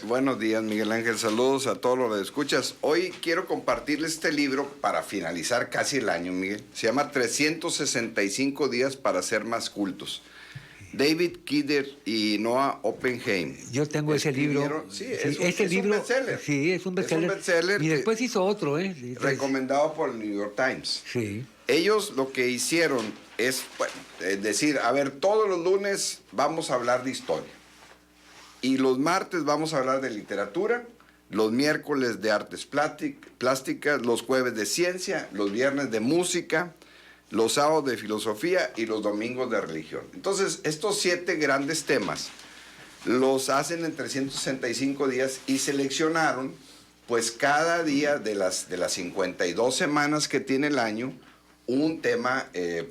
Buenos días, Miguel Ángel. Saludos a todos los que escuchas. Hoy quiero compartirles este libro para finalizar casi el año, Miguel. Se llama 365 días para ser más cultos. David Kidder y Noah Oppenheim. Yo tengo ese libro. Sí, Sí, es un bestseller. Sí, es un bestseller. Es un bestseller y después hizo otro, ¿eh? Recomendado por el New York Times. Sí. Ellos lo que hicieron es, bueno, decir, a ver, todos los lunes vamos a hablar de historia. Y los martes vamos a hablar de literatura, los miércoles de artes plásticas, los jueves de ciencia, los viernes de música, los sábados de filosofía y los domingos de religión. Entonces, estos 7 grandes temas los hacen en 365 días y seleccionaron, pues cada día de las 52 semanas que tiene el año, un tema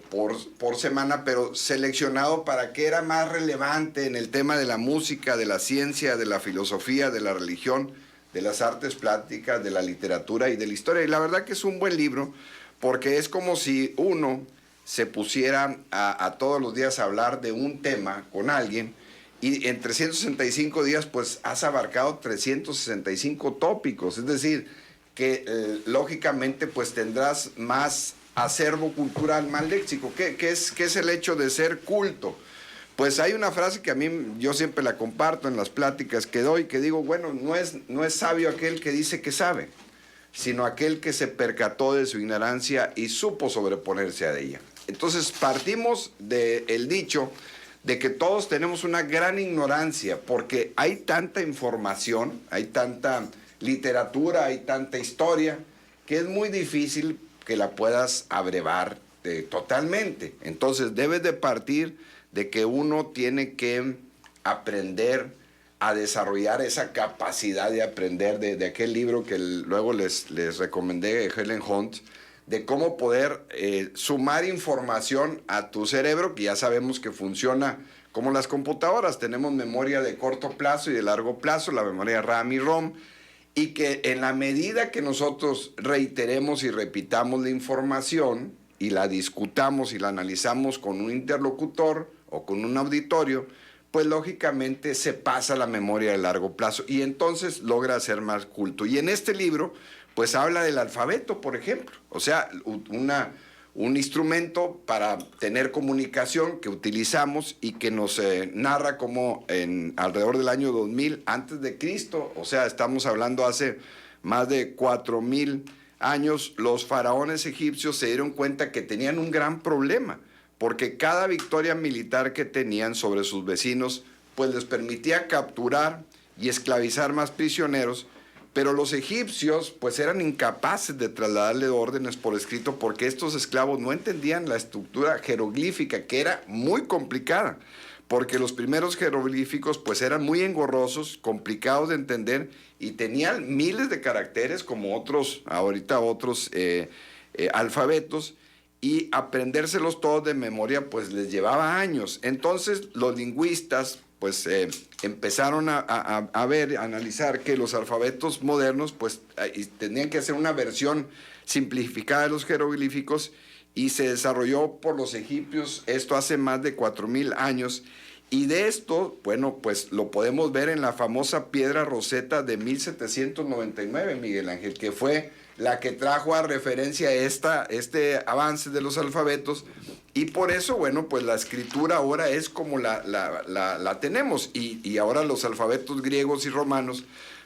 por semana, pero seleccionado para qué era más relevante en el tema de la música, de la ciencia, de la filosofía, de la religión, de las artes plásticas, de la literatura y de la historia. Y la verdad que es un buen libro, porque es como si uno se pusiera a todos los días a hablar de un tema con alguien, y en 365 días pues has abarcado 365 tópicos, es decir, que lógicamente pues tendrás más acervo cultural, más léxico. ¿Qué es el hecho de ser culto? Pues hay una frase que a mí, yo siempre la comparto en las pláticas que doy, que digo, bueno, no es sabio aquel que dice que sabe, sino aquel que se percató de su ignorancia y supo sobreponerse a ella. Entonces partimos del dicho de que todos tenemos una gran ignorancia, porque hay tanta información, hay tanta literatura, hay tanta historia, que es muy difícil que la puedas abrevar totalmente. Entonces debes de partir de que uno tiene que aprender a desarrollar esa capacidad de aprender de aquel libro que luego les recomendé, Helen Hunt, de cómo poder sumar información a tu cerebro, que ya sabemos que funciona como las computadoras. Tenemos memoria de corto plazo y de largo plazo, la memoria RAM y ROM, y que en la medida que nosotros reiteremos y repitamos la información y la discutamos y la analizamos con un interlocutor o con un auditorio, pues lógicamente se pasa la memoria de largo plazo y entonces logra ser más culto. Y en este libro, pues habla del alfabeto, por ejemplo, o sea, un instrumento para tener comunicación que utilizamos y que nos narra cómo alrededor del año 2000 antes de Cristo, o sea, estamos hablando hace más de 4000 años, los faraones egipcios se dieron cuenta que tenían un gran problema, porque cada victoria militar que tenían sobre sus vecinos, pues les permitía capturar y esclavizar más prisioneros, pero los egipcios pues eran incapaces de trasladarle órdenes por escrito porque estos esclavos no entendían la estructura jeroglífica, que era muy complicada, porque los primeros jeroglíficos pues eran muy engorrosos, complicados de entender y tenían miles de caracteres como otros alfabetos, y aprendérselos todos de memoria pues les llevaba años. Entonces los lingüistas pues empezaron a ver, a analizar que los alfabetos modernos pues tenían que hacer una versión simplificada de los jeroglíficos, y se desarrolló por los egipcios esto hace más de 4000 años, y de esto, bueno, pues lo podemos ver en la famosa piedra Rosetta de 1799, Miguel Ángel, que fue la que trajo a referencia este avance de los alfabetos, y por eso, bueno, pues la escritura ahora es como la tenemos, y ahora los alfabetos griegos y romanos,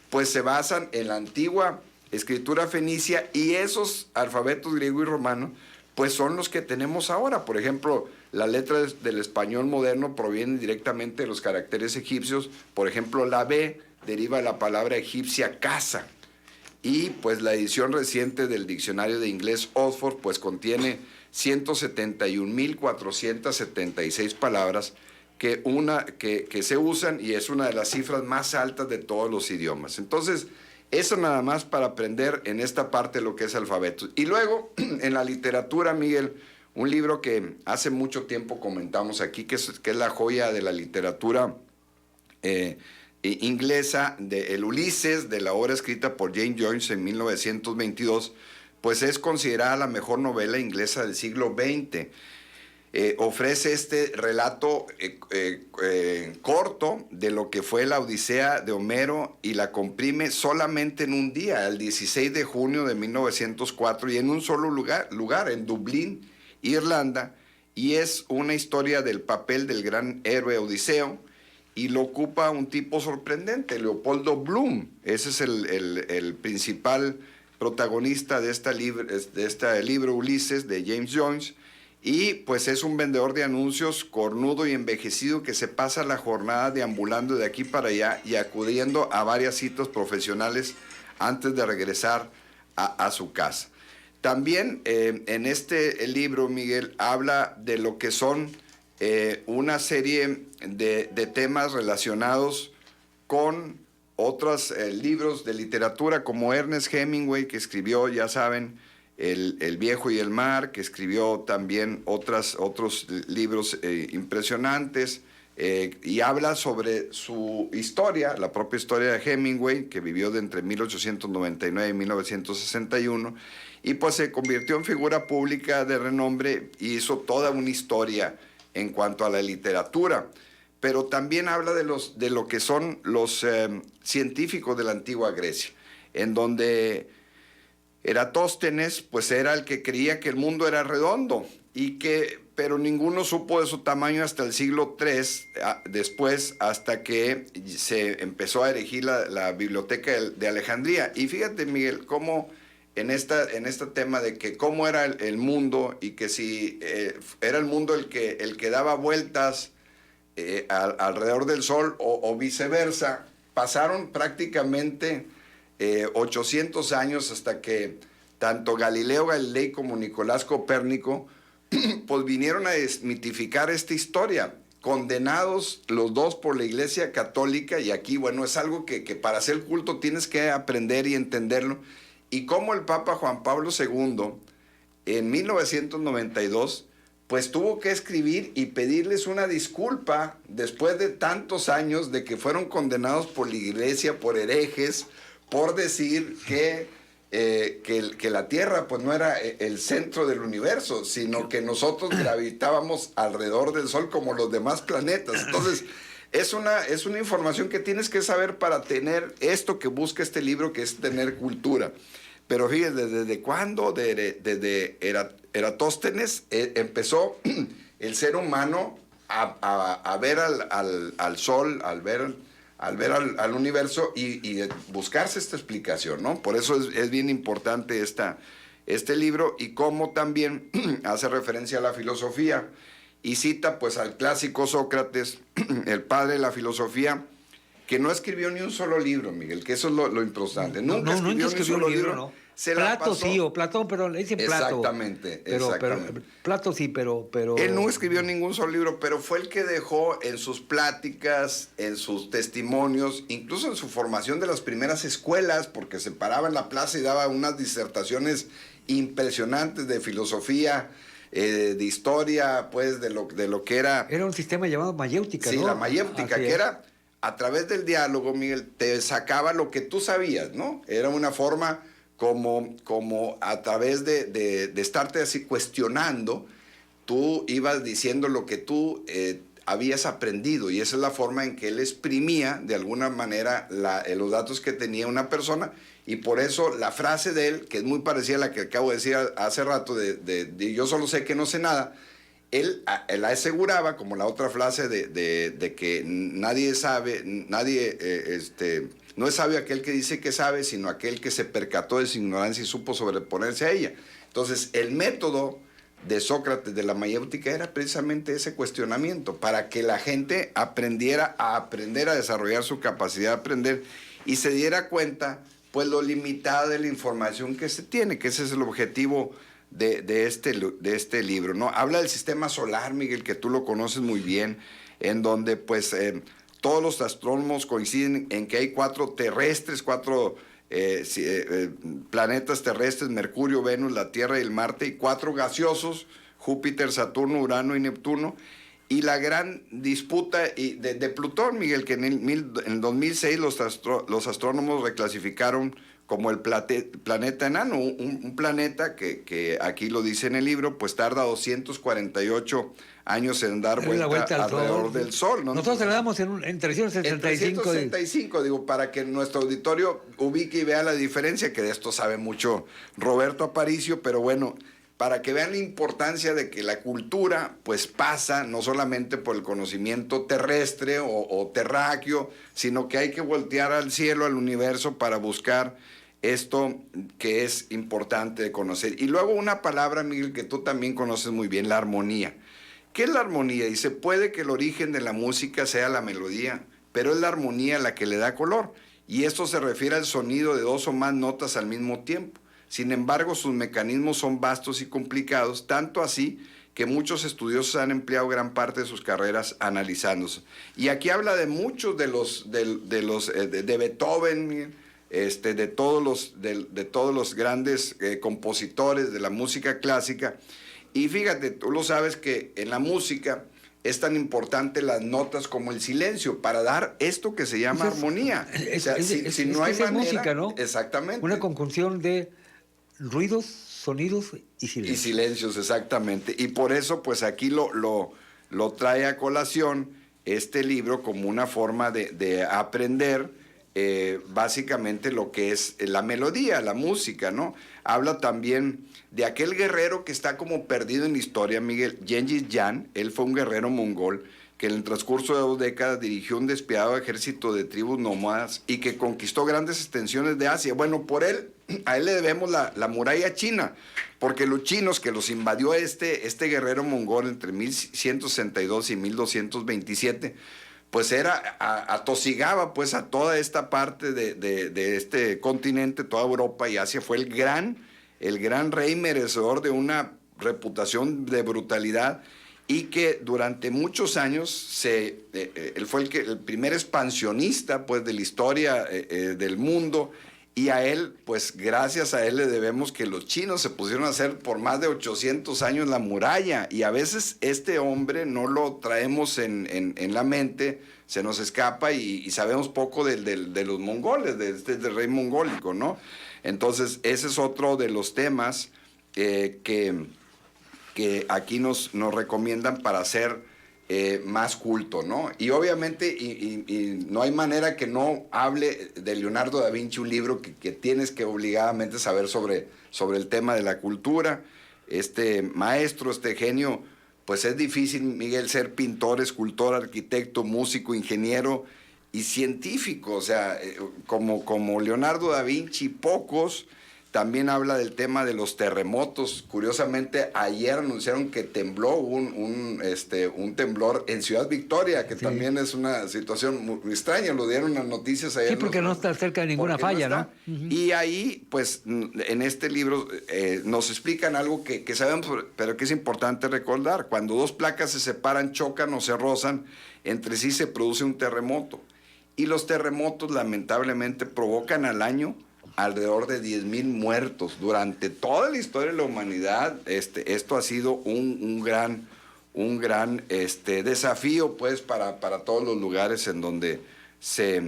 pues se basan en la antigua escritura fenicia, y esos alfabetos griego y romano, pues son los que tenemos ahora. Por ejemplo, las letras del español moderno provienen directamente de los caracteres egipcios. Por ejemplo, la B deriva de la palabra egipcia casa. Y pues la edición reciente del diccionario de inglés Oxford pues contiene 171.476 palabras que se usan, y es una de las cifras más altas de todos los idiomas. Entonces, eso nada más para aprender en esta parte lo que es alfabeto. Y luego, en la literatura, Miguel, un libro que hace mucho tiempo comentamos aquí, que es la joya de la literatura inglesa, de El Ulises, de la obra escrita por James Joyce en 1922, pues es considerada la mejor novela inglesa del siglo XX. ofrece este relato corto de lo que fue la Odisea de Homero y la comprime solamente en un día, el 16 de junio de 1904, y en un solo lugar, en Dublín, Irlanda, y es una historia del papel del gran héroe Odiseo, y lo ocupa un tipo sorprendente, Leopoldo Bloom. Ese es el principal protagonista de este libro Ulises, de James Joyce. Y pues es un vendedor de anuncios cornudo y envejecido que se pasa la jornada deambulando de aquí para allá y acudiendo a varias citas profesionales antes de regresar a su casa. También en este libro, Miguel, habla de lo que son una serie de temas relacionados con otros libros de literatura, como Ernest Hemingway, que escribió, ya saben, El viejo y el mar, que escribió también otros libros impresionantes, y habla sobre su historia, la propia historia de Hemingway, que vivió de entre 1899 y 1961, y pues se convirtió en figura pública de renombre y hizo toda una historia en cuanto a la literatura. Pero también habla de lo que son los científicos de la antigua Grecia, en donde Eratóstenes pues era el que creía que el mundo era redondo, pero ninguno supo de su tamaño hasta el siglo III, después, hasta que se empezó a erigir la biblioteca de Alejandría. Y fíjate, Miguel, cómo en este tema de que cómo era el mundo, y que si era el mundo el que daba vueltas alrededor del Sol o viceversa, pasaron prácticamente 800 años hasta que tanto Galileo Galilei como Nicolás Copérnico pues vinieron a desmitificar esta historia, condenados los dos por la Iglesia Católica. Y aquí, bueno, es algo que para hacer culto tienes que aprender y entenderlo. Y cómo el Papa Juan Pablo II, en 1992, pues tuvo que escribir y pedirles una disculpa después de tantos años de que fueron condenados por la Iglesia, por herejes, por decir que la Tierra pues no era el centro del universo, sino que nosotros gravitábamos alrededor del Sol como los demás planetas. Entonces, es una información que tienes que saber para tener esto que busca este libro, que es tener cultura. Pero fíjate, ¿desde cuándo? Desde Eratóstenes empezó el ser humano a ver al Sol, al ver al universo y buscarse esta explicación, ¿no? Por eso es bien importante este libro, y cómo también hace referencia a la filosofía y cita pues al clásico Sócrates, el padre de la filosofía, que no escribió ni un solo libro, Miguel, que eso es lo importante. Nunca escribió ni un solo libro. No. Se Plato pasó... sí, o Platón, pero le dicen Plato. Exactamente. Pero Plato sí, pero... Él no escribió ningún solo libro, pero fue el que dejó en sus pláticas, en sus testimonios, incluso en su formación de las primeras escuelas, porque se paraba en la plaza y daba unas disertaciones impresionantes de filosofía, de historia, pues de lo que era... Era un sistema llamado mayéutica, sí, ¿no? La mayéutica, que era a través del diálogo, Miguel, te sacaba lo que tú sabías, ¿no? Era una forma como a través de estarte así cuestionando, tú ibas diciendo lo que tú habías aprendido, y esa es la forma en que él exprimía de alguna manera los datos que tenía una persona. Y por eso la frase de él, que es muy parecida a la que acabo de decir hace rato, de yo solo sé que no sé nada, él la aseguraba como la otra frase de que nadie sabe, no es sabio aquel que dice que sabe, sino aquel que se percató de su ignorancia y supo sobreponerse a ella. Entonces, el método de Sócrates de la mayéutica era precisamente ese cuestionamiento, para que la gente aprendiera a desarrollar su capacidad de aprender y se diera cuenta pues lo limitada de la información que se tiene, que ese es el objetivo de este libro, ¿no? Habla del sistema solar, Miguel, que tú lo conoces muy bien, en donde pues todos los astrónomos coinciden en que hay cuatro planetas terrestres: Mercurio, Venus, la Tierra y el Marte, y cuatro gaseosos: Júpiter, Saturno, Urano y Neptuno. y la gran disputa de Plutón, Miguel, que en 2006 los astrónomos reclasificaron como el planeta enano, un planeta que aquí lo dice en el libro, pues tarda 248 años en dar vuelta alrededor del Sol, ¿no? Nosotros le damos en 365. 365, digo, para que nuestro auditorio ubique y vea la diferencia, que de esto sabe mucho Roberto Aparicio, pero bueno, para que vean la importancia de que la cultura pues pasa no solamente por el conocimiento terrestre o terráqueo, sino que hay que voltear al cielo, al universo, para buscar esto que es importante de conocer. Y luego una palabra, Miguel, que tú también conoces muy bien, la armonía. ¿Qué es la armonía? Dice, puede que el origen de la música sea la melodía, pero es la armonía la que le da color. Y esto se refiere al sonido de dos o más notas al mismo tiempo. Sin embargo, sus mecanismos son vastos y complicados, tanto así que muchos estudiosos han empleado gran parte de sus carreras analizándose. Y aquí habla de muchos de Beethoven, de todos los grandes compositores de la música clásica. Y fíjate, tú lo sabes que en la música es tan importante las notas como el silencio para dar esto que se llama armonía. Si no hay manera, música, ¿no? Exactamente. Una conjunción de ruidos, sonidos y silencios. Y silencios, exactamente. Y por eso, pues aquí lo trae a colación este libro como una forma de aprender básicamente lo que es la melodía, la música, ¿no? Habla también de aquel guerrero que está como perdido en la historia, Miguel, Gengis Khan. Él fue un guerrero mongol que en el transcurso de 2 décadas dirigió un despiadado ejército de tribus nómadas y que conquistó grandes extensiones de Asia. Bueno, a él le debemos la muralla china, porque los chinos que los invadió este guerrero mongol entre 1162 y 1227, pues atosigaba pues a toda esta parte de este continente, toda Europa y Asia. Fue el gran rey merecedor de una reputación de brutalidad, y que durante muchos años él fue el primer expansionista pues de la historia del mundo, y a él, pues gracias a él le debemos que los chinos se pusieron a hacer por más de 800 años la muralla, y a veces este hombre no lo traemos en la mente, se nos escapa y sabemos poco de los mongoles, del rey mongólico, ¿no? Entonces ese es otro de los temas que aquí nos recomiendan para hacer más culto, ¿no? Y obviamente, y no hay manera que no hable de Leonardo da Vinci, un libro que tienes que obligadamente saber sobre el tema de la cultura. Este maestro, este genio, pues es difícil, Miguel, ser pintor, escultor, arquitecto, músico, ingeniero y científico. O sea, como Leonardo da Vinci, pocos. También habla del tema de los terremotos. Curiosamente, ayer anunciaron que tembló un temblor en Ciudad Victoria, que sí, también es una situación muy extraña. Lo dieron las noticias ayer. Sí, porque no está cerca de ninguna falla, ¿no? Uh-huh. Y ahí, pues, en este libro nos explican algo que sabemos, pero que es importante recordar. Cuando dos placas se separan, chocan o se rozan, entre sí se produce un terremoto. Y los terremotos, lamentablemente, provocan al año alrededor de 10,000 muertos. Durante toda la historia de la humanidad, esto ha sido un gran desafío, pues, para todos los lugares en donde se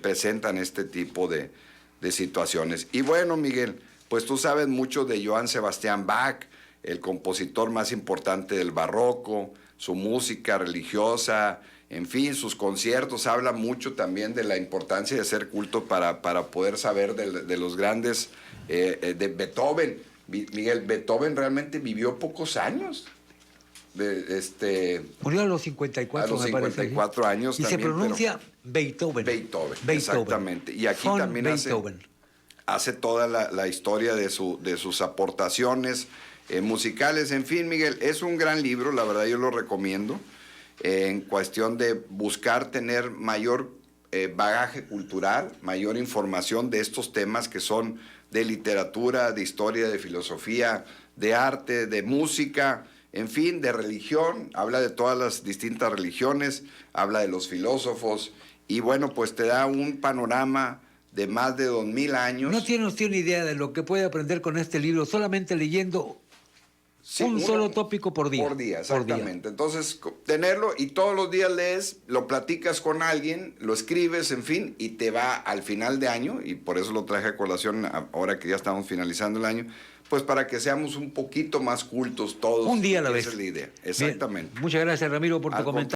presentan este tipo de situaciones. Y bueno, Miguel, pues tú sabes mucho de Johann Sebastian Bach, el compositor más importante del barroco, su música religiosa, en fin, sus conciertos. Habla mucho también de la importancia de hacer culto para poder saber de los grandes, de Beethoven. Miguel, Beethoven realmente vivió pocos años. Murió a los 54, a los 54 años. Y también, se pronuncia Beethoven. Beethoven, exactamente. Y aquí Von también hace toda la historia de sus aportaciones musicales. En fin, Miguel, es un gran libro, la verdad yo lo recomiendo, en cuestión de buscar tener mayor bagaje cultural, mayor información de estos temas que son de literatura, de historia, de filosofía, de arte, de música, en fin, de religión. Habla de todas las distintas religiones, habla de los filósofos, y bueno, pues te da un panorama de más de 2,000 años. No tiene usted una idea de lo que puede aprender con este libro solamente leyendo Sí, un solo tópico por día. Por día, exactamente. Entonces, tenerlo y todos los días lees, lo platicas con alguien, lo escribes, en fin, y te va al final de año, y por eso lo traje a colación ahora que ya estamos finalizando el año, pues para que seamos un poquito más cultos todos. Un día a la Esa vez. es la idea, Bien, exactamente. muchas gracias, Ramiro, por tu Al comentario.